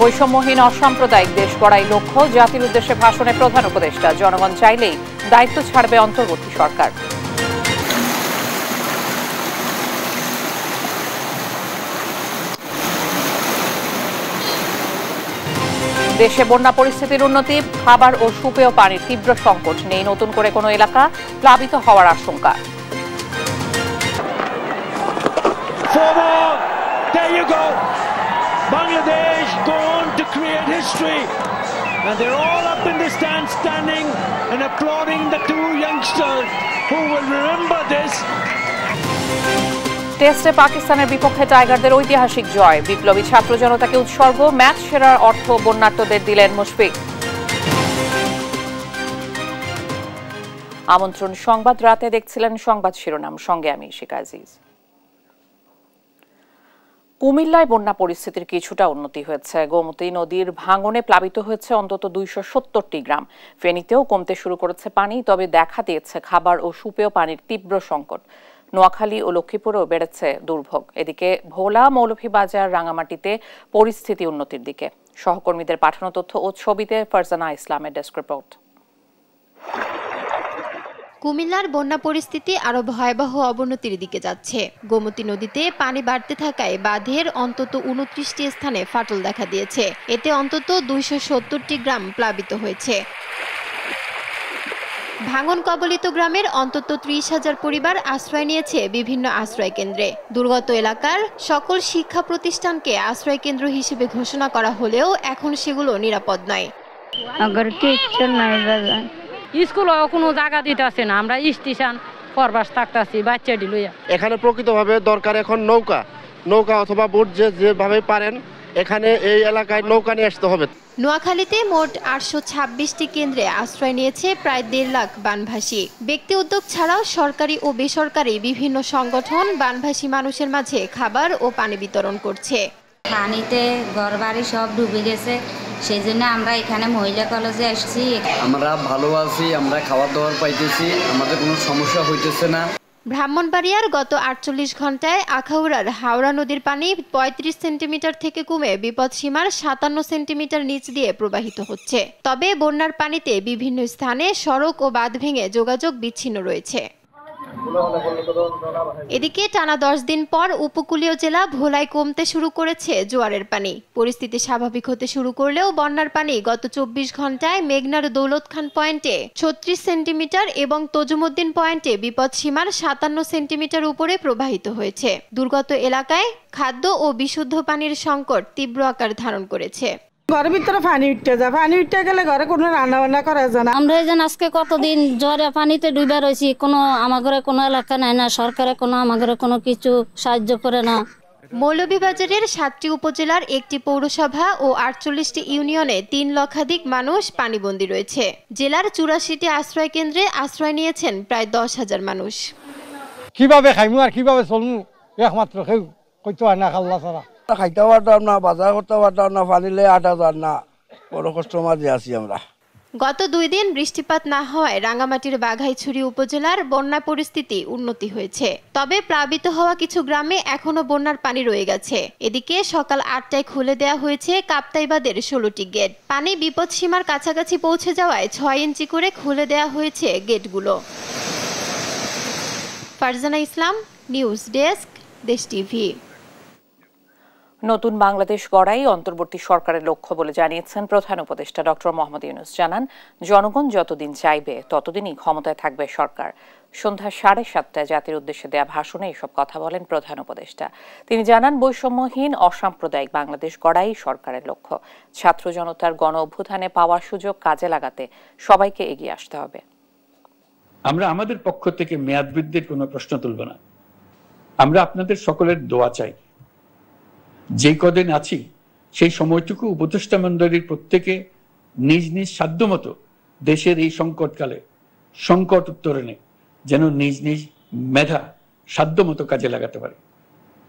বৈষম্যহীন অসাম্প্রদায়িক দেশ গড়াই লক্ষ্য, জাতির উদ্দেশ্যে ভাষণে প্রধান উপদেষ্টা। জনগণ চাইলেই দায়িত্ব ছাড়বে অন্তর্বর্তী সরকার। দেশে বন্যা পরিস্থিতির উন্নতি, খাবার ও সুপেয় পানির তীব্র সংকট নেই নতুন করে কোনো এলাকা, প্লাবিত হওয়ার আশঙ্কা। Bangladesh go on to create history, and they're all up in the stands standing and applauding the two youngsters who will remember this. টেস্টে পাকিস্তানের বিপক্ষে টাইগারদের ঐতিহাসিক জয়, বিপ্লবী ছাত্র জনতাকে উৎসর্গ, ম্যাচ সেরার অর্থ বন্যার্তদের দিলেন মুশফিক। আমন্ত্রণ সংবাদ রাতে দেখছিলেন সংবাদ শিরোনাম, সঙ্গে আমি শিকা আজিজ। কুমিল্লায় বন্যা পরিস্থিতির কিছুটা উন্নতি হয়েছে। গোমতী নদীর ভাঙনে প্লাবিত হয়েছে অন্তত 270টি গ্রাম। ফেনীতেও কমতে শুরু করেছে পানি, তবে দেখা দিয়েছে খাবার ও সুপেয় পানির তীব্র সংকট। নোয়াখালী ও লক্ষ্মীপুরেও বেড়েছে দুর্ভোগ। এদিকে ভোলা, মৌলভীবাজার, রাঙামাটিতে পরিস্থিতি উন্নতির দিকে। সহকর্মীদের পাঠানো তথ্য ও ছবিতে ফারজানা ইসলামের ডেস্ক রিপোর্ট। কুমিল্লার বন্যা পরিস্থিতি আরো ভয়াবহ অবনতির দিকে যাচ্ছে। গোমতী নদীতে পানি বাড়তে থাকায় বাঁধের অন্তত 29টি স্থানে ফাটল দেখা দিয়েছে। এতে অন্তত 270টি গ্রাম প্লাবিত হয়েছে। ভাঙন কবলিত গ্রামের অন্তত 30,000 পরিবার আশ্রয় নিয়েছে বিভিন্ন আশ্রয় কেন্দ্রে। দুর্গত এলাকার সকল শিক্ষা প্রতিষ্ঠানকে আশ্রয় কেন্দ্র হিসেবে ঘোষণা করা হলেও এখন সেগুলো নিরাপদ নয়। স্কুল কোনো জায়গা দিতে আসে না, আমরা স্টেশন পরবাস থাকতেছি বাচ্চা লইয়া। এখানে প্রকৃতভাবে দরকার এখন নৌকা অথবা বোট, যেভাবে পারেন এখানে এই এলাকায় নৌকা নিয়ে আসতে হবে। নোয়াখালীতে মোট 826টি কেন্দ্রে আশ্রয় নিয়েছে প্রায় 1.5 লাখ বানভাসী। ব্যক্তি উদ্যোগ ছাড়াও সরকারি ও বেসরকারি বিভিন্ন সংগঠন বানভাসী মানুষের মাঝে খাবার ও পানি বিতরণ করছে। পানিতে ঘরবাড়ি সব ডুবে গেছে, সেই জন্য আমরা এখানে মহিলা কলেজে আসছি। আমরা ভালো আছি, আমরা খাবার দাবার পাইতেছি, আমাদের কোনো সমস্যা হইতেছে না। ব্রাহ্মণবাড়িয়ার গত 48 ঘন্টায় আখাউড়ার হাওড়া নদীর পানি 35 সেন্টিমিটার থেকে কমে বিপদসীমার 57 সেন্টিমিটার নিচ দিয়ে প্রবাহিত হচ্ছে। তবে বন্যার পানিতে বিভিন্ন স্থানে সড়ক ও বাঁধ ভেঙে যোগাযোগ বিচ্ছিন্ন রয়েছে। এদিকে টানা 10 দিন পর উপকূলীয় জেলা ভোলায় কমতে শুরু করেছে জোয়ারের পানি। পরিস্থিতি স্বাভাবিক হতে শুরু করলেও বন্যার পানি গত 24 ঘন্টায় মেঘনার দৌলত খান পয়েন্টে 36 সেন্টিমিটার এবং তজুমুদ্দিন পয়েন্টে বিপদসীমার 57 সেন্টিমিটার উপরে প্রবাহিত হয়েছে। দুর্গত এলাকায় খাদ্য ও বিশুদ্ধ পানির সংকট তীব্র আকার ধারণ করেছে। ঘরের ভিতরে পানি উঠতে গেলে ঘরে কোনো রান্না বান্না করা যায় না। আমরা যেন আজকে কতদিন জ্বরে পানিতে ডুবে রয়েছি, কোনো আমার ঘরে কোনো এলাকা নাই না, সরকারে কোনো আমার ঘরে কোনো কিছু সাহায্য করে না। মৌলভীবাজারের 7টি উপজেলার 1টি পৌরসভা ও 48টি ইউনিয়নে 3 লক্ষাধিক মানুষ পানিবন্দী রয়েছে। জেলার 84টি আশ্রয় কেন্দ্রে আশ্রয় নিয়েছেন প্রায় 10,000 মানুষ। কিভাবে খাইমু আর কিভাবে চলমু একমাত্র কেউ কইতে হয় না, খাল্লা ছাড়া খাইতে পারতাম না, বাজার করতে পারতাম না, পানিলে 8,000 না, বড় কষ্ট মাঝে আছি আমরা। গত 2 দিন বৃষ্টিপাত না হওয়ায় রাঙ্গামাটির বাঘাইছড়ি উপজেলার বন্যা পরিস্থিতি উন্নতি হয়েছে। তবে প্লাবিত হওয়া কিছু গ্রামে এখনো বন্যার পানি রয়ে গেছে। এদিকে সকাল 8টায় খুলে দেওয়া হয়েছে কাপ্তাই বাঁধের 16টি গেট। পানি বিপদসীমার কাছাকাছি পৌঁছে যাওয়ায় 6 ইঞ্চি করে খুলে দেওয়া হয়েছে গেটগুলো। ফারজানা ইসলাম, নিউজ ডেস্ক, দেশ টিভি। নতুন বাংলাদেশ গড়াই অন্তর্বর্তী সরকারের লক্ষ্য বলে জানিয়েছেন প্রধান উপদেষ্টা ডক্টর মোহাম্মদ ইউনূস। জানান, জনগণ যতদিন চাইবে ততদিনই ক্ষমতায় থাকবে সরকার। সন্ধ্যা 7:30টায় জাতির উদ্দেশ্যে দেয়া ভাষণে এসব কথা বলেন প্রধান উপদেষ্টা। তিনি জানান, বৈষম্যহীন অসাম্প্রদায়িক বাংলাদেশ গড়াই সরকারের লক্ষ্য। ছাত্র জনতার গণ অভ্যুত্থানে পাওয়া সুযোগ কাজে লাগাতে সবাইকে এগিয়ে আসতে হবে। আমরা আমাদের পক্ষ থেকে মেয়াদ বৃদ্ধির কোনো প্রশ্ন তুলব না। আমরা আপনাদের সকলের দোয়া চাই। যে কদিন আছি সেই সময়টুকু উপদেষ্টা মণ্ডলীর প্রত্যেকে নিজ নিজ সাধ্যমতো দেশের এই সংকটকালে সংকট উত্তরণে যেন নিজ নিজ মেধা সাধ্যমতো কাজে লাগাতে পারে।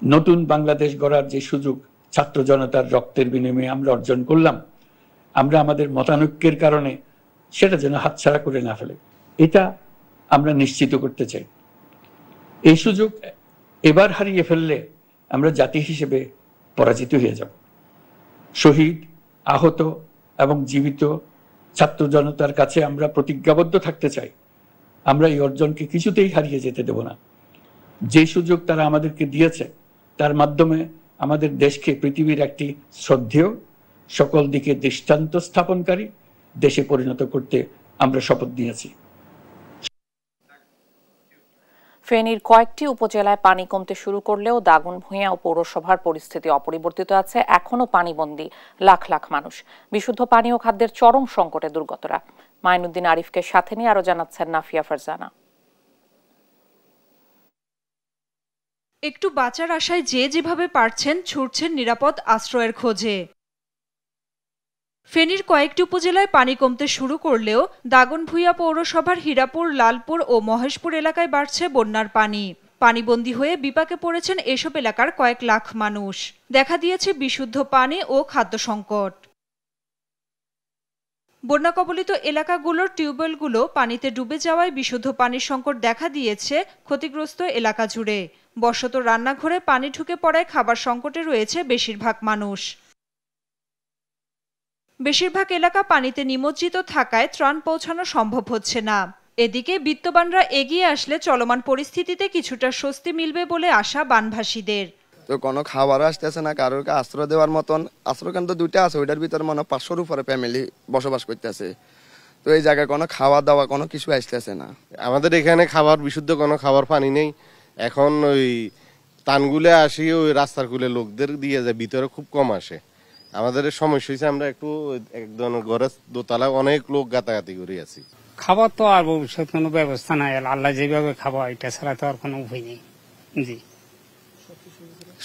নতুন বাংলাদেশ গড়ার যে সুযোগ ছাত্র জনতার রক্তের বিনিময়ে আমরা অর্জন করলাম, আমরা আমাদের মতানৈক্যের কারণে সেটা যেন হাতছাড়া করে না ফেলে, এটা আমরা নিশ্চিত করতে চাই। এই সুযোগ এবার হারিয়ে ফেললে আমরা জাতি হিসেবে পরাজিত হয়ে যাব। শহীদ আহত এবং জীবিত ছাত্র জনতার কাছে আমরা প্রতিজ্ঞাবদ্ধ থাকতে চাই। আমরা এই অর্জনকে কিছুতেই হারিয়ে যেতে দেব না। যে সুযোগ তারা আমাদেরকে দিয়েছে তার মাধ্যমে আমাদের দেশকে পৃথিবীর একটি শ্রদ্ধেয়, সকল দিকে দৃষ্টান্ত স্থাপনকারী দেশে পরিণত করতে আমরা শপথ নিয়েছি। ফেনীর কয়েকটি উপজেলায় পানি কমতে শুরু করলেও দাগনভূঞা ও পৌরসভার পরিস্থিতি অপরিবর্তিত আছে। এখনো পানিবন্দী লাখ লাখ মানুষ। বিশুদ্ধ পানি ও খাদ্যের চরম সংকটে দুর্গতরা। মাইনুদ্দিন আরিফকে সাথে নিয়ে আরো জানাচ্ছেন নাফিয়া ফারজানা। একটু বাঁচার আশায় যে যেভাবে পারছেন ছুটছেন নিরাপদ আশ্রয়ের খোঁজে। ফেনীর কয়েকটি উপজেলায় পানি কমতে শুরু করলেও দাগনভূঞা পৌরসভার হীরাপুর, লালপুর ও মহেশপুর এলাকায় বাড়ছে বন্যার পানি। পানিবন্দী হয়ে বিপাকে পড়েছেন এসব এলাকার কয়েক লাখ মানুষ। দেখা দিয়েছে বিশুদ্ধ পানি ও খাদ্য সংকট। বন্যা কবলিত এলাকাগুলোর টিউবওয়েলগুলো পানিতে ডুবে যাওয়ায় বিশুদ্ধ পানির সংকট দেখা দিয়েছে ক্ষতিগ্রস্ত এলাকা জুড়ে। বশত রান্নাঘরে পানি ঢুকে পড়ায় খাবার সংকটে রয়েছে বেশিরভাগ মানুষ। বেশিরভাগ এলাকা পানিতে নিমজ্জিত থাকায় ত্রাণ পৌঁছানো সম্ভব হচ্ছে না। এদিকে বিত্তবানরা এগিয়ে আসলে চলমান পরিস্থিতিতে কিছুটা স্বস্তি মিলবে বলে আশা বানভাসীদের। তো কোনো খাবার আসতেছে না, কারোর আশ্রয় দেওয়ার মতন আশ্রয় কেন্দ্র দুইটা আছে, ওইটার ভিতরে মনে 500-র উপরে ফ্যামিলি বসবাস করতেছে। তো এই জায়গায় কোনো খাওয়া দাওয়া কোনো কিছু আসতেছে না। আমাদের এখানে খাবার বিশুদ্ধ কোনো খাবার পানি নেই। এখন ওই তানগুলে আসি ওই রাস্তার কুলে লোকদের দিয়ে যায়, ভিতরে খুব কম আসে। আমাদের সমস্যা হয়েছে আমরা একটু একদম ঘরের দোতলায় অনেক লোক গাতাগাতি করে আছি। খাবার তো আর ভবিষ্যৎ কোনো ব্যবস্থা নাই, আল্লাহ যেভাবে খাবো এটা ছাড়া তো আর কোনো উপায় নেই। জি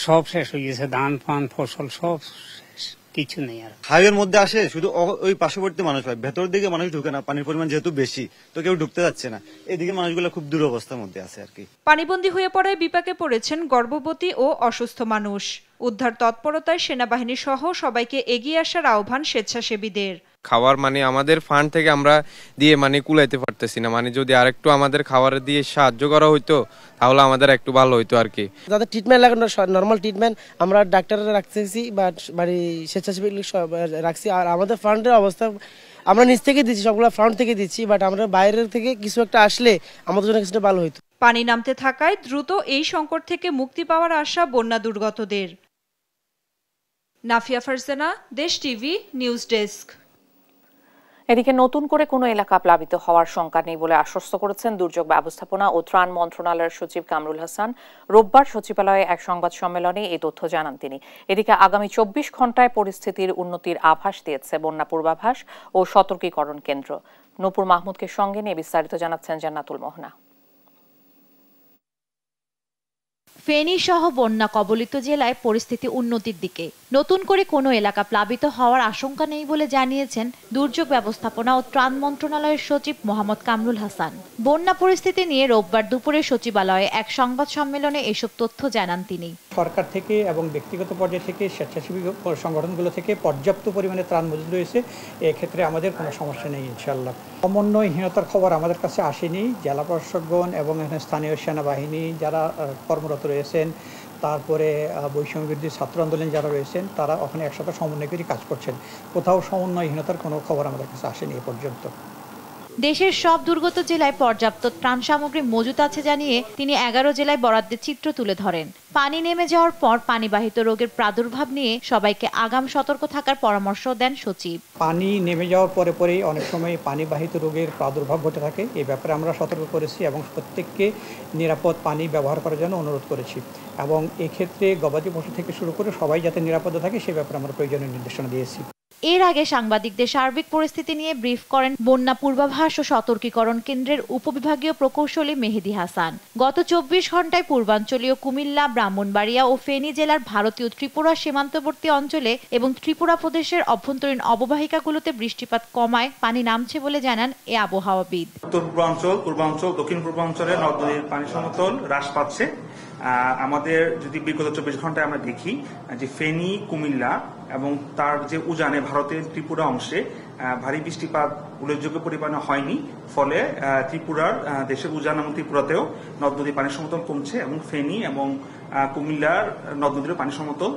সব শেষ হয়ে গেছে, ধান পান ফসল সব শেষ, কিছু নেই আর। হাইওয়ের মধ্যে আসে শুধু ওই পার্শ্ববর্তী মানুষ হয়, ভেতর দিকে মানুষ ঢুকে না, পানির পরিমাণ যেহেতু বেশি তো কেউ ঢুকতে যাচ্ছে না। এদিকে মানুষগুলো খুব দুরবস্থার মধ্যে আছে আর কি। পানিবন্দী হয়ে পড়ায় বিপাকে পড়েছেন গর্ভবতী ও অসুস্থ মানুষ। উদ্ধার তৎপরতায় সেনাবাহিনী সহ সবাইকে এগিয়ে আসার আহ্বান স্বেচ্ছাসেবীদের। খাবার আমাদের ফান্ড থেকে আমরা দিয়ে কুলাইতে পারতেছি না। যদি আরেকটু আমাদের খাবার দিয়ে সাহায্য করা হইতো তাহলে আমাদের একটু ভালো হইতো আর কি। যাদের ট্রিটমেন্ট লাগানো নর্মাল ট্রিটমেন্ট আমরা ডাক্তাররা রাখতেছি বা বাড়ি স্বেচ্ছাসেবী রাখছি। আর আমাদের ফান্ডের অবস্থা আমরা নিচ থেকে দিচ্ছি, সবগুলো ফান্ড থেকে দিচ্ছি, বাট আমরা বাইরের থেকে কিছু একটা আসলে আমাদের জন্য কিছুটা ভালো হইতো। পানি নামতে থাকায় দ্রুত এই সংকট থেকে মুক্তি পাওয়ার আশা বন্যা দুর্গতদের। নাফিয়া ফারজানা, দেশ টিভি, নিউজ ডেস্ক। এদিকে নতুন করে কোনো এলাকা প্লাবিত হওয়ার শঙ্কা নেই বলে আশ্বস্ত করেছেন দুর্যোগ ব্যবস্থাপনা ও ত্রাণ মন্ত্রণালয়ের সচিব কামরুল হাসান। রোববার সচিবালয়ে এক সংবাদ সম্মেলনে এই তথ্য জানান তিনি। এদিকে আগামী 24 ঘণ্টায় পরিস্থিতির উন্নতির আভাস দিয়েছে বন্যা পূর্বাভাস ও সতর্কীকরণ কেন্দ্র। নূপুর মাহমুদকে সঙ্গে নিয়ে বিস্তারিত জানাচ্ছেন জান্নাতুল মোহনা। ফেনী সহ বন্যা কবলিত জেলায় পরিস্থিতি উন্নতির দিকে। নতুন করে কোনো এলাকা প্লাবিত হওয়ার আশঙ্কা নেই বলে জানিয়েছেন দুর্যোগ ব্যবস্থাপনা ও ত্রাণ মন্ত্রণালয়ের সচিব মোহাম্মদ কামরুল হাসান। বন্যা পরিস্থিতি নিয়ে রোববার দুপুরে সচিবালয়ে এক সংবাদ সম্মেলনে এসব তথ্য জানান তিনি। সরকার থেকে এবং ব্যক্তিগত পর্যায় থেকে স্বেচ্ছাসেবী সংগঠনগুলো থেকে পর্যাপ্ত পরিমাণে ত্রাণ মজুদ রয়েছে। এক্ষেত্রে আমাদের কোনো সমস্যা নেই ইনশাআল্লাহ। সমন্বয়হীনতার খবর আমাদের কাছে আসেনি। জেলা প্রশাসকগণ এবং স্থানীয় সেনাবাহিনী যারা কর্মরত রয়েছেন, তারপরে বৈষম্য বিরোধী ছাত্র আন্দোলন যারা রয়েছেন, তারা ওখানে একসাথে সমন্বয় করে কাজ করছেন। কোথাও সমন্বয়হীনতার কোনো খবর আমাদের কাছে আসেনি এ পর্যন্ত। দেশের সব দুর্গত জেলায় পর্যাপ্ত ত্রাণ সামগ্রী মজুত আছে জানিয়ে তিনি 11 জেলায় বরাদ্দের চিত্র তুলে ধরেন। পানি নেমে যাওয়ার পর পানিবাহিত রোগের প্রাদুর্ভাব নিয়ে সবাইকে আগাম সতর্ক থাকার পরামর্শ দেন সচিব। পানি নেমে যাওয়ার পরেই অনেক সময় পানিবাহিত রোগের প্রাদুর্ভাব ঘটে থাকে। এই ব্যাপারে আমরা সতর্ক করেছি এবং প্রত্যেককে নিরাপদ পানি ব্যবহার করার জন্য অনুরোধ করেছি। এবং এক্ষেত্রে গবাদি পশু থেকে শুরু করে সবাই যাতে নিরাপদে থাকে সে ব্যাপারে আমরা প্রয়োজনীয় নির্দেশনা দিয়েছি। এর আগে সাংবাদিকদের সার্বিক পরিস্থিতি নিয়ে ব্রিফ করেন বন্যা পূর্বাভাস ও সতর্কীকরণ কেন্দ্রের উপবিভাগীয় প্রকৌশলী মেহেদি হাসান। গত 24 ঘণ্টায় পূর্বাঞ্চলীয় কুমিল্লা, ব্রাহ্মণবাড়িয়া ও ফেনী জেলার ভারতীয় ত্রিপুরা সীমান্তবর্তী অঞ্চলে এবং ত্রিপুরা প্রদেশের অভ্যন্তরীণ অববাহিকাগুলোতে বৃষ্টিপাত কমায় পানি নামছে বলে জানান এ আবহাওয়াবিদ। উত্তর পূর্বাঞ্চল, পূর্বাঞ্চল, দক্ষিণ পূর্বাঞ্চলে নদ নদীর পানি সমতল হ্রাস পাচ্ছে। আমাদের যদি বিগত 24 ঘন্টায় আমরা দেখি যে ফেনী, কুমিল্লা এবং তার যে উজানে ভারতের ত্রিপুরা অংশে ভারী বৃষ্টিপাত উল্লেখযোগ্য পরিমাণে হয়নি। ফলে ত্রিপুরার দেশের উজান এবং ত্রিপুরাতেও নদ নদীর পানির সমতল কমছে এবং ফেনী এবং কুমিল্লার নদ নদীর পানি সমতল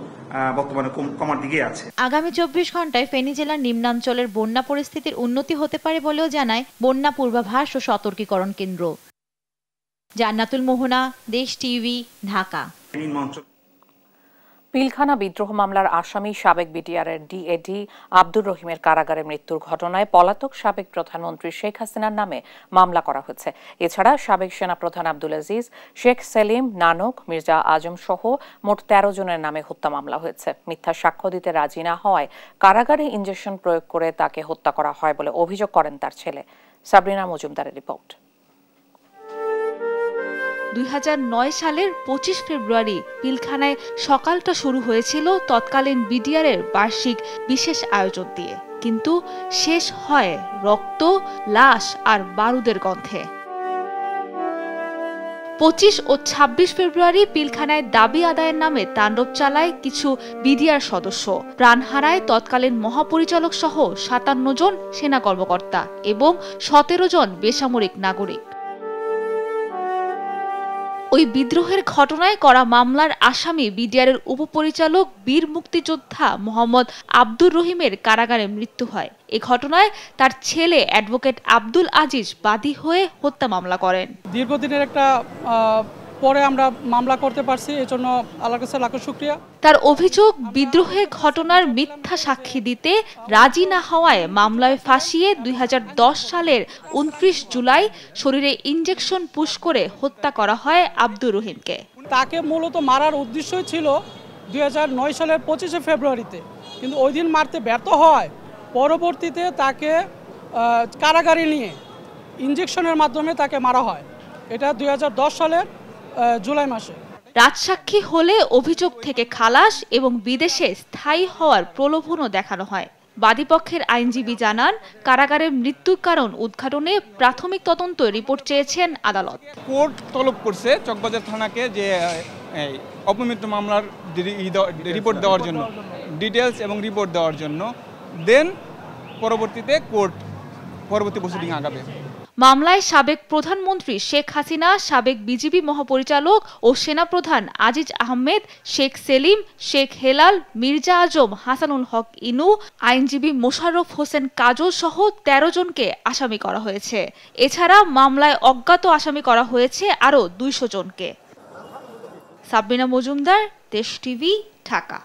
বর্তমানে কমার দিকে আছে। আগামী 24 ঘন্টায় ফেনী জেলার নিম্নাঞ্চলের বন্যা পরিস্থিতির উন্নতি হতে পারে বলেও জানায় বন্যা পূর্বাভাস ও সতর্কীকরণ কেন্দ্র। জান্নাতুল মোহনা, দেশ টিভি, ঢাকা। পিলখানা বিদ্রোহ মামলার আসামি সাবেক বিটিআরের ডিএডি আব্দুর রহিমের কারাগারে মৃত্যুর ঘটনায় পলাতক সাবেক প্রধানমন্ত্রী শেখ হাসিনার নামে মামলা করা হয়েছে। এছাড়া সাবেক সেনাপ্রধান আব্দুল আজিজ, শেখ সেলিম, নানক, মির্জা আজম সহ মোট 13 জনের নামে হত্যা মামলা হয়েছে। মিথ্যা সাক্ষ্য দিতে রাজি না হওয়ায় কারাগারে ইনজেকশন প্রয়োগ করে তাকে হত্যা করা হয় বলে অভিযোগ করেন তার ছেলে। সাবরিনা মজুমদারের রিপোর্ট। 2009 সালের 25 ফেব্রুয়ারি পিলখানায় সকালটা শুরু হয়েছিল তৎকালীন বিডিআরের বার্ষিক বিশেষ আয়োজন দিয়ে, কিন্তু শেষ হয় রক্ত, লাশ আর বারুদের গন্ধে। 25 ও 26 ফেব্রুয়ারি পিলখানায় দাবি আদায়ের নামে তাণ্ডব চালায় কিছু বিডিআর সদস্য। প্রাণ হারায় তৎকালীন মহাপরিচালক সহ 57 জন সেনা কর্মকর্তা এবং 17 জন বেসামরিক নাগরিক। ওই বিদ্রোহের ঘটনায় করা মামলার আসামি বিডিআরের উপপরিচালক বীর মুক্তিযোদ্ধা মোহাম্মদ আব্দুর রহিমের কারাগারে মৃত্যু হয়। এ ঘটনায় তার ছেলে অ্যাডভোকেট আব্দুল আজিজ বাদী হয়ে হত্যা মামলা করেন। দীর্ঘদিনের একটা পরে আমরা মামলা করতে পারছি, এজন্য আল্লাহর কাছে লাখ শুকরিয়া। তার অভিযোগ, বিদ্রোহের ঘটনার মিথ্যা সাক্ষী দিতে রাজি না হওয়ায় মামলায় ফাঁসিয়ে 2010 সালের 29 জুলাই শরীরে ইনজেকশন পুশ করে হত্যা করা হয় আব্দুর রহিমকে। তাকে মূলত মারার উদ্দেশ্যই ছিল 2009 সালের 25 ফেব্রুয়ারিতে, কিন্তু ওই দিন মারতে ব্যর্থ হয়। পরবর্তীতে তাকে কারাগারে নিয়ে ইনজেকশনের মাধ্যমে তাকে মারা হয়। এটা 2010 সালের জুলাই মাসে। রাজসাক্ষী হলে অভিযোগ থেকে খালাস এবং বিদেশে স্থায়ী হওয়ার প্রলোভনও দেখানো হয়। বাদীপক্ষের আইনজীবী জানান, কারাগারের মৃত্যুর কারণ উদ্ঘাটনে প্রাথমিক তদন্ত রিপোর্ট চেয়েছেন আদালত। কোর্ট তলব করছে চকবাজার থানাকে যে অপমৃত্যু মামলার রিপোর্ট দেওয়ার জন্য, ডিটেলস এবং রিপোর্ট দেওয়ার জন্য। দেন পরবর্তীতে কোর্ট পরবর্তী প্রসিডিং আগাবে। মামলায় সাবেক প্রধানমন্ত্রী শেখ হাসিনা, সাবেক বিজিবি মহাপরিচালক ও সেনাপ্রধান আজিজ আহমেদ, শেখ সেলিম, শেখ হেলাল, মির্জা আজম, হাসানুল হক ইনু, আইনজীবী মোশাররফ হোসেন কাজল সহ 13 জনকে আসামি করা হয়েছে। এছাড়া মামলায় অজ্ঞাত আসামি করা হয়েছে আরও 200 জনকে। সাবরিনা মজুমদার, দেশ টিভি, ঢাকা।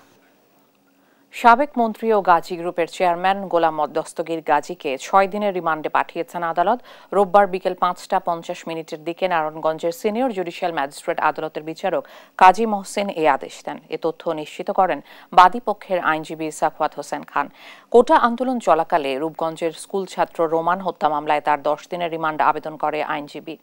সাবেক মন্ত্রী ও গাজী গ্রুপের চেয়ারম্যান গোলাম দস্তগীর গাজীকে 6 দিনের রিমান্ডে পাঠিয়েছেন আদালত। রোববার বিকেল 5:50 দিকে নারায়ণগঞ্জের সিনিয়র জুডিশিয়াল ম্যাজিস্ট্রেট আদালতের বিচারক কাজী মহসিন এই আদেশ দেন। এ তথ্য নিশ্চিত করেন বাদী পক্ষের আইনজীবী সাখাওয়াত হোসেন খান। কোটা আন্দোলন চলাকালে রূপগঞ্জের স্কুল ছাত্র রোমান হত্যা মামলায় তার 10 দিনের রিমান্ড আবেদন করে আইনজীবী।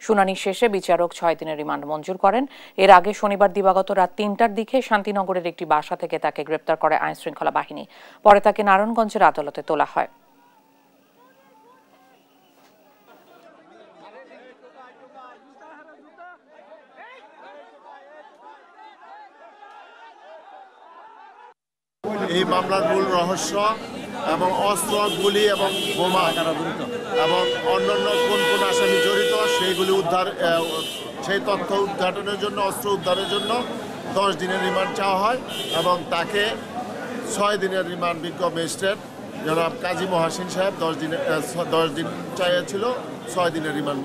শুনানি শেষে বিচারক 6 দিনের রিমান্ড মঞ্জুর করেন। এর আগে শনিবার দিবাগত রাত 3টার দিকে শান্তিনগরের একটি বাসা থেকে তাকে গ্রেপ্তার করে আইনশৃঙ্খলা বাহিনী। পরে তাকে নারায়ণগঞ্জের আদালতে তোলা হয়। এই মামলার মূল রহস্য এবং অস্ত্র, গুলি এবং বোমা এবং অন্যান্য কোন কোন আসামি জড়িত সেইগুলি উদ্ধার, সেই তথ্য উদ্ঘাটনের জন্য, অস্ত্র উদ্ধারের জন্য 10 দিনের রিমান্ড চাওয়া হয় এবং তাকে 6 দিনের রিমান্ড বিজ্ঞ ম্যাজিস্ট্রেট জনাব কাজী মহসিন সাহেব 10 দিন চাইছিল, 6 দিনের রিমান্ড।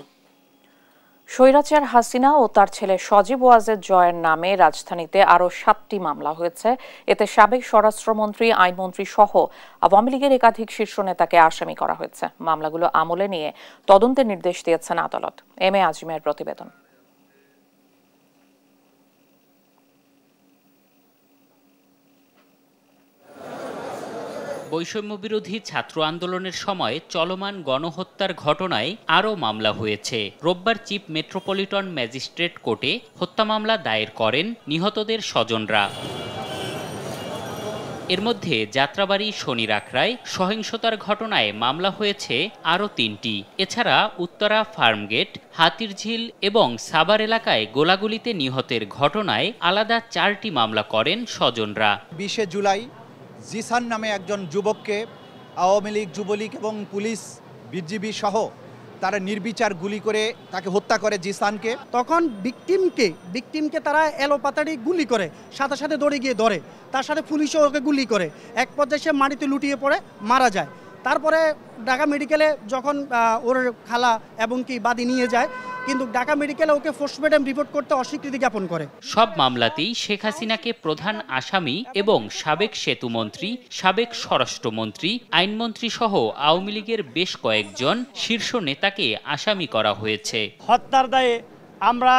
স্বৈরাচার হাসিনা ও তার ছেলে সজীব ওয়াজেদ জয়ের নামে রাজধানীতে আরও 7টি মামলা হয়েছে। এতে সাবেক স্বরাষ্ট্রমন্ত্রী, আইনমন্ত্রী সহ আওয়ামী লীগের একাধিক শীর্ষ নেতাকে আসামি করা হয়েছে। মামলাগুলো আমলে নিয়ে তদন্তের নির্দেশ দিয়েছেন আদালত। এম এ আজিমের প্রতিবেদন। বৈষম্য বিরোধী ছাত্র আন্দোলনের সময় চলমান গণহত্যার ঘটনায় আরও মামলা হয়েছে। রোববার চিফ মেট্রোপলিটন ম্যাজিস্ট্রেট কোর্টে হত্যা মামলা দায়ের করেন নিহতদের স্বজনরা। এর মধ্যে যাত্রাবাড়ি শনির আখড়ায় সহিংসতার ঘটনায় মামলা হয়েছে আরও 3টি। এছাড়া উত্তরা ফার্মগেট, হাতিরঝিল এবং সাভার এলাকায় গোলাগুলিতে নিহতের ঘটনায় আলাদা 4টি মামলা করেন স্বজনরা। 20 জুলাই জিসান নামে একজন যুবককে আওয়ামী লীগ, যুবলীগ এবং পুলিশ, বিজিবি সহ তারা নির্বিচার গুলি করে তাকে হত্যা করে জিসানকে। তখন ভিকটিমকে তারা এলোপাতাড়ি গুলি করে, সাথে সাথে দৌড়ে গিয়ে ধরে, তার সাথে পুলিশও ওকে গুলি করে, এক পর্যায়ে সে মাটিতে লুটিয়ে পড়ে মারা যায়। তারপরে ঢাকা মেডিকেলে যখন ওর খালা এবং কি বাদী নিয়ে যায়, কিন্তু ঢাকা মেডিকেলে ওকে পোস্টমর্টেম রিপোর্ট করতে অস্বীকৃতি জ্ঞাপন করে। সব মামলাতেই শেখ হাসিনাকে প্রধান আসামি এবং সাবেক সেতুমন্ত্রী, সাবেক স্বরাষ্ট্রমন্ত্রী, আইনমন্ত্রী সহ আওয়ামী লীগের বেশ কয়েকজন শীর্ষ নেতাকে আসামি করা হয়েছে। হত্যার দায়ে আমরা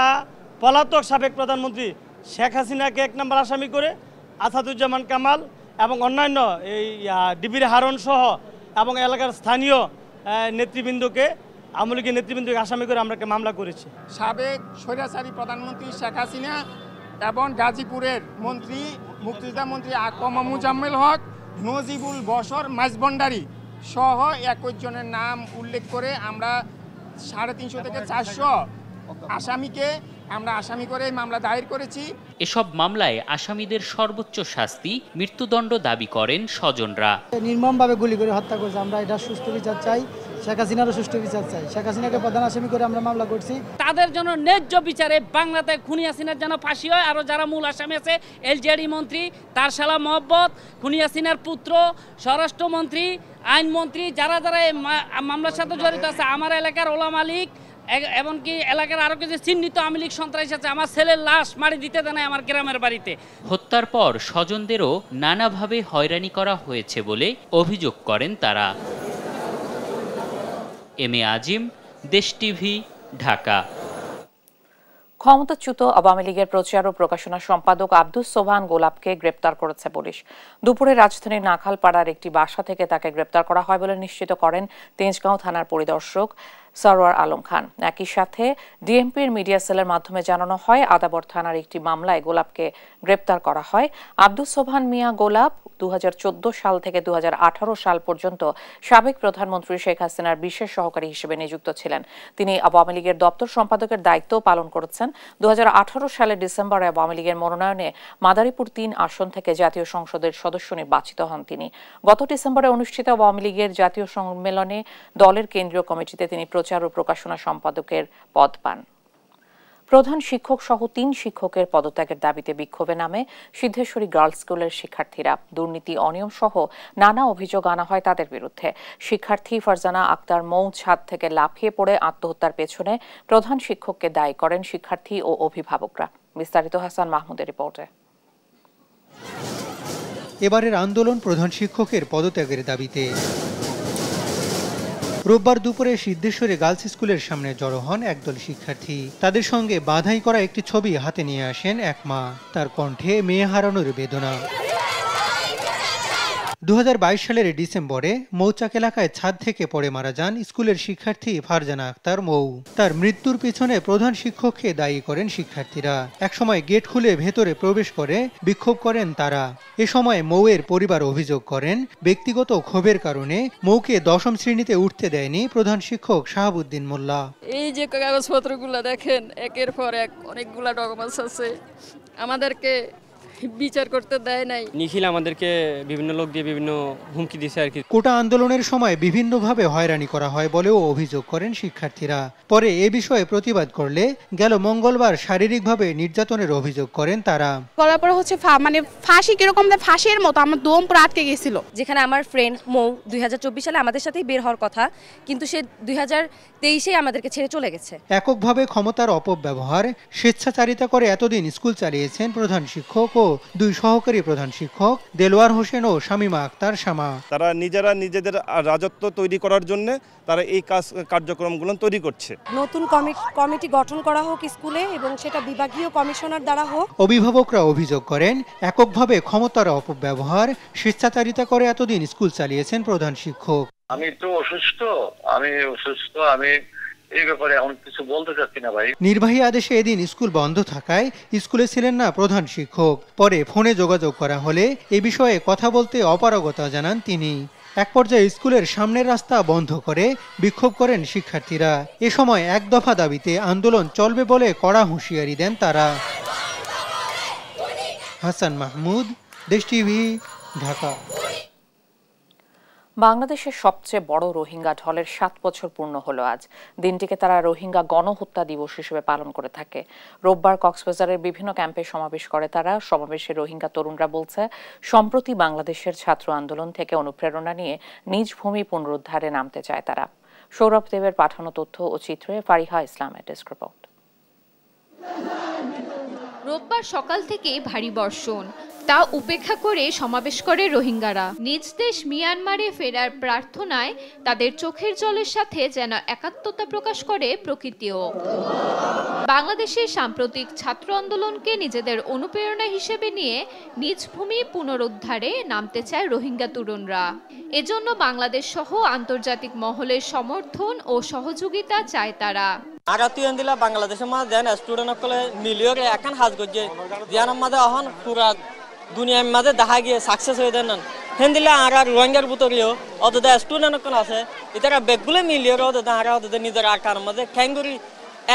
পলাতক সাবেক প্রধানমন্ত্রী শেখ হাসিনাকে 1 নম্বর আসামি করে আসাদুজ্জামান কামাল এবং অন্যান্য এই ডিবির হারুন সহ এবং এলাকার স্থানীয় নেতৃবৃন্দকে, আওয়ামী লীগের নেতৃবৃন্দকে আসামি করে আমরা মামলা করেছি। সাবেক স্বৈরাচারী প্রধানমন্ত্রী শেখ হাসিনা এবং গাজীপুরের মন্ত্রী, মুক্তিযোদ্ধা মন্ত্রী আকম মুজাম্মেল হক, নজিবুল বশর মাঝবন্ডারি সহ 21 জনের নাম উল্লেখ করে আমরা 350 থেকে 400 আসামিকে আমরা আসামি করে মামলা দায়ের করেছি। এসব মামলায় আসামিদের সর্বোচ্চ শাস্তি মৃত্যুদণ্ড দাবি করেন স্বজনরা। নির্মমভাবে গুলি করে হত্যা করেছে, আমরা এটা সুষ্ঠু বিচার চাই, শেখ হাসিনারও সুষ্ঠু বিচার চাই। শেখ হাসিনাকে প্রধান আসামি করে আমরা মামলা করছি। তাদের জন্য ন্যায্য বিচারে বাংলাতে খুনি হাসিনার যেন ফাঁসি হয়। আরও যারা মূল আসামি আছে, এলজেডি মন্ত্রী তার শালা মহব্বত, খুনি হাসিনার পুত্র, স্বরাষ্ট্রমন্ত্রী, আইনমন্ত্রী, যারা যারা এই মামলার সাথে জড়িত আছে, আমার এলাকার ওলামা লীগ, এমনকি এলাকার আরো কিছু চিহ্নিত আওয়ামী লীগ সন্ত্রাসী আছে, আমার ছেলের লাশ মারি দিতে দেয় না আমার গ্রামের বাড়িতে। হত্যার পর স্বজনদেরও নানাভাবে হয়রানি করা হয়েছে বলে অভিযোগ করেন তারা। এম এ আজিম, দেশ টিভি, ঢাকা। ক্ষমতাচ্যুত আওয়ামী লীগের প্রচার ও প্রকাশনা সম্পাদক আব্দুস সোবহান গোলাপকে গ্রেপ্তার করেছে পুলিশ। দুপুরে রাজধানীর নাখালপাড়ার একটি বাসা থেকে তাকে গ্রেপ্তার করা হয় বলে নিশ্চিত করেন তেজগাঁও থানার পরিদর্শক সরওয়ার আলম খান। একই সাথে ডিএমপির মিডিয়া সেলের মাধ্যমে জানানো হয়, আদাবর থানার একটি মামলায় গোলাপকে গ্রেপ্তার করা হয়। আব্দুস সোবহান মিয়া গোলাপ 2014 সাল থেকে 2018 সাল পর্যন্ত সাবেক প্রধানমন্ত্রী শেখ হাসিনার বিশেষ সহকারী হিসেবে নিযুক্ত ছিলেন। তিনি আওয়ামী লীগের দপ্তর সম্পাদকের দায়িত্ব পালন করেছেন। 2018 সালের ডিসেম্বরে আওয়ামী লীগের মনোনয়নে মাদারীপুর 3 আসন থেকে জাতীয় সংসদের সদস্য নির্বাচিত হন তিনি। গত ডিসেম্বরে অনুষ্ঠিত আওয়ামী লীগের জাতীয় সম্মেলনে দলের কেন্দ্রীয় কমিটিতে তিনি প্রচার ও প্রকাশনা সম্পাদকের পদ পান। প্রধান শিক্ষক সহ 3 শিক্ষকের পদত্যাগের দাবিতে বিক্ষোভে নামে সিদ্ধেশ্বরী গার্লস স্কুলের শিক্ষার্থীরা। দুর্নীতি, অনিয়ম সহ নানা অভিযোগ আনা হয় তাদের বিরুদ্ধে। শিক্ষার্থী ফারজানা আক্তার মৌ ছাদ থেকে লাফিয়ে পড়ে আত্মহত্যার পেছনে প্রধান শিক্ষককে দায়ী করেন শিক্ষার্থী ও অভিভাবকরা। বিস্তারিত হাসান মাহমুদের রিপোর্টে। এবারের আন্দোলন প্রধান শিক্ষকের পদত্যাগের দাবিতে। রোববার দুপুরে সিদ্ধেশ্বরী গার্লস স্কুলের সামনে জড়ো হন একদল শিক্ষার্থী। তাদের সঙ্গে বাঁধাই করা একটি ছবি হাতে নিয়ে আসেন এক মা, তার কণ্ঠে মেয়ে হারানোর বেদনা। 2022 সালের ডিসেম্বরে মৌচাক এলাকায় ছাদ থেকে পড়ে মারা যান স্কুলের শিক্ষার্থী ফারজানা আক্তার মৌ। তার মৃত্যুর পিছনে প্রধান শিক্ষককে দায়ী করেন শিক্ষার্থীরা। একসময় গেট খুলে ভেতরে প্রবেশ করে বিক্ষোভ করেন তারা। এ সময় মৌয়ের পরিবার অভিযোগ করেন, ব্যক্তিগত ক্ষোভের কারণে মৌকে 10ম শ্রেণীতে উঠতে দেয়নি প্রধান শিক্ষক শাহাবুদ্দিন মোল্লা। এই যে কাগজপত্রগুলো দেখেন, একের পর এক অনেকগুলা ডকুমেন্টস আছে, আমাদেরকে বিচার করতে দেয় নাই। নিখিল আমাদেরকে বিভিন্ন লোক দিয়ে বিভিন্ন হুমকি দিয়েছে আর কি। কোটা আন্দোলনের সময় বিভিন্নভাবে হয়রানি করা হয় বলেও অভিযোগ করেন শিক্ষার্থীরা। পরে এ বিষয়ে প্রতিবাদ করলে গেল মঙ্গলবার শারীরিকভাবে নির্যাতনের অভিযোগ করেন তারা। করার পর হচ্ছে মানে ফাঁসি কিরকম, ফাঁসির মতো আমার দম পুরো আটকে গেছিল। যেখানে আমার ফ্রেন্ড মৌ 2024 সালে আমাদের সাথেই বের হওয়ার কথা, কিন্তু সে 2023-এ আমাদেরকে ছেড়ে চলে গেছে। এককভাবে ক্ষমতার অপব্যবহার, স্বেচ্ছাচারিতা করে এতদিন স্কুল চালিয়েছেন প্রধান শিক্ষক ও 2 সহকারী প্রধান শিক্ষক দেলোয়ার হোসেন ও শামীমা আক্তার শামা। তারা নিজেদের রাজত্ব তৈরি করার জন্য তারা এই কার্যক্রমগুলো তৈরি করছে। নতুন কমিটি গঠন করা হোক স্কুলে এবং সেটা বিভাগীয় কমিশনার দ্বারা হোক। অভিভাবকরা অভিযোগ করেন, এককভাবে ক্ষমতার অপব্যবহার, স্বেচ্ছাচারিতা করে এতদিন স্কুল চালিয়েছেন প্রধান শিক্ষক। আমি তো অসুস্থ, আমি এই ব্যাপারে এখন কিছু বলতে চাচ্ছি না ভাই। নির্বাহী আদেশে এদিন স্কুল বন্ধ থাকায় স্কুলে ছিলেন না প্রধান শিক্ষক। পরে ফোনে যোগাযোগ করা হলে এ বিষয়ে কথা বলতে অপারগতা জানান তিনি। এক পর্যায়ে স্কুলের সামনের রাস্তা বন্ধ করে বিক্ষোভ করেন শিক্ষার্থীরা। এ সময় এক দফা দাবিতে আন্দোলন চলবে বলে কড়া হুঁশিয়ারি দেন তারা। হাসান মাহমুদ, দেশ টিভি, ঢাকা। বাংলাদেশের সবচেয়ে বড় রোহিঙ্গা ঢলের 7 বছর পূর্ণ হলো আজ। দিনটিকে তারা রোহিঙ্গা গণহত্যা দিবস হিসেবে পালন করে থাকে। রোববার কক্সবাজারের বিভিন্ন ক্যাম্পে সমাবেশ করে তারা। সমাবেশে রোহিঙ্গা তরুণরা বলছে, সম্প্রতি বাংলাদেশের ছাত্র আন্দোলন থেকে অনুপ্রেরণা নিয়ে নিজ ভূমি পুনরুদ্ধারে নামতে চায় তারা। সৌরভ দেবের পাঠানো তথ্য ও চিত্রে ফারিহা ইসলামের ডেস্ক রিপোর্ট। রোববার সকাল থেকে ভারী বর্ষণ, তা উপেক্ষা করে সমাবেশ করে রোহিঙ্গারা। নিজ দেশ মিয়ানমারে ফেরার প্রার্থনায় তাদের চোখের জলের সাথে যেন একাত্মতা প্রকাশ করে প্রকৃতিও। বাংলাদেশের সাম্প্রতিক ছাত্র আন্দোলনকে নিজেদের অনুপ্রেরণা হিসেবে নিয়ে নিজ ভূমি পুনরুদ্ধারে নামতে চায় রোহিঙ্গা তরুণরা। এজন্য বাংলাদেশ সহ আন্তর্জাতিক মহলের সমর্থন ও সহযোগিতা চায় তারা। আগাতুয়ান দিলা বাংলাদেশের মাঝে দেন স্টুডেন্ট সকলে মিলিয়ে এখন হাজ করছে দিয়ানার মাঝে এখন পুরা দুনিয়ার মাঝে দেখা গিয়ে সাকসেস হয়ে দেন হেন দিলে আর রোহিঙ্গার বুতরিও অত স্টুডেন্ট কোন আছে এটা বেগগুলো মিলিয়ে ওদের নিজের আকার মাঝে খ্যাঙ্গুরি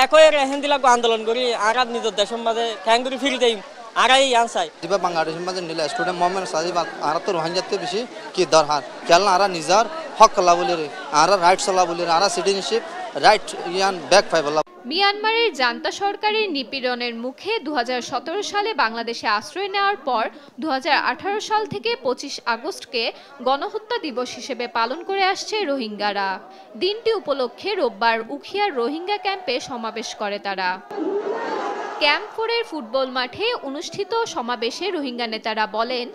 একই হেন দিলা আন্দোলন করি আর নিজের দেশের মাঝে খ্যাঙ্গুরি ফিরে দেই আর এই আনসাই দিবা বাংলাদেশের মাঝে নিলে স্টুডেন্ট মোহাম্মদ সাজিব আর তো রোহিঙ্গাতে বেশি কি দরকার কেন আর নিজের হক লা বলে রে আর রাইটস লা বলে আর সিটিজেনশিপ রাইট ইয়ান ব্যাক পাইবলা। মিয়ানমারের জান্তা সরকারের নিপীড়নের মুখে 2017 সালে বাংলাদেশে আশ্রয় নেওয়ার পর 2018 সাল থেকে 25 আগস্টকে গণহত্যা দিবস হিসেবে পালন করে আসছে রোহিঙ্গারা। দিনটি উপলক্ষে রোববার উখিয়ার রোহিঙ্গা ক্যাম্পে সমাবেশ করে তারা। ক্যাম্প 4-এর ফুটবল মাঠে অনুষ্ঠিত সমাবেশে রোহিঙ্গা নেতারা বলেন,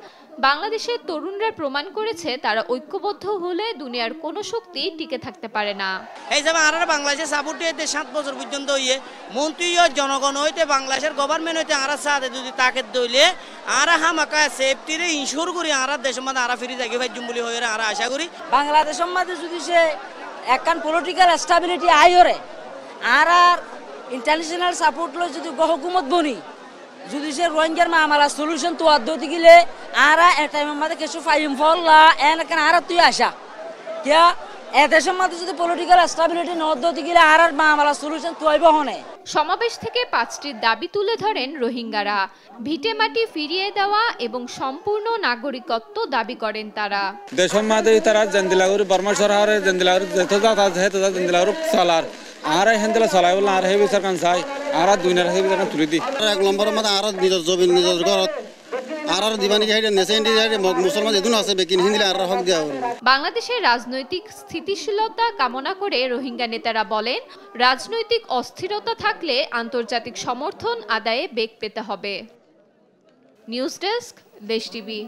বাংলাদেশের তরুণরা প্রমাণ করেছে তারা ঐক্যবদ্ধ হলে দুনিয়ার কোনো শক্তি টিকে থাকতে পারে না। এই যে আর বাংলাদেশের সাপোর্ট হইতে 7 বছর পর্যন্ত হইয়ে মন্ত্রী জনগণ হইতে বাংলাদেশের গভর্নমেন্ট হইতে আর সাথে যদি তাকে দইলে আর হামাকা সেফটিরে ইনশোর করি আর দেশের মধ্যে আর ফিরে যাই ভাই জুম্বলি হয়ে আর আশা করি বাংলাদেশের মধ্যে যদি সে একখান পলিটিক্যাল স্টেবিলিটি আইরে আর ইন্টারন্যাশনাল সাপোর্ট লই যদি হুকুমত বনি যদি সে রোহিঙ্গার মামলা সলিউশন তো আদতে গেলে আর টাইমের মধ্যে কিছু ফাইম ফল্লা এনকেন আর তুই আসা কিয়া এদেশের মধ্যে যদি পলিটিক্যাল স্টেবিলিটি নদতে গেলে আর মামলা সলিউশন তো আইব হনে। সমাবেশ থেকে 5টি দাবি তুলে ধরেন রোহিঙ্গারা। ভিটে মাটি ফিরিয়ে দেওয়া এবং সম্পূর্ণ নাগরিকত্ব দাবি করেন তারা। দেশের মধ্যে তারা জেন্দিলাগুরি বর্মা সরকারে জেন্দিলাগুরি জেন্দিলাগুরি সালার আর হেন্দেলা চলাই বলে আর সেই বিচার কান চাই আর দুনিয়ার সেই বিচার তুলি দি 1 নম্বরের মধ্যে আর নিজের জমিন নিজের ঘরত আর দিবানি যাইতে নেসেন্ডি যাইতে মুসলমান যেদুন আছে বেকিন হিন্দিলে আর হক দেওয়া। বাংলাদেশের রাজনৈতিক স্থিতিশীলতা কামনা করে রোহিঙ্গা নেতারা বলেন, রাজনৈতিক অস্থিরতা থাকলে আন্তর্জাতিক সমর্থন আদায়ে বেগ পেতে হবে। নিউজ ডেস্ক, দেশ টিভি।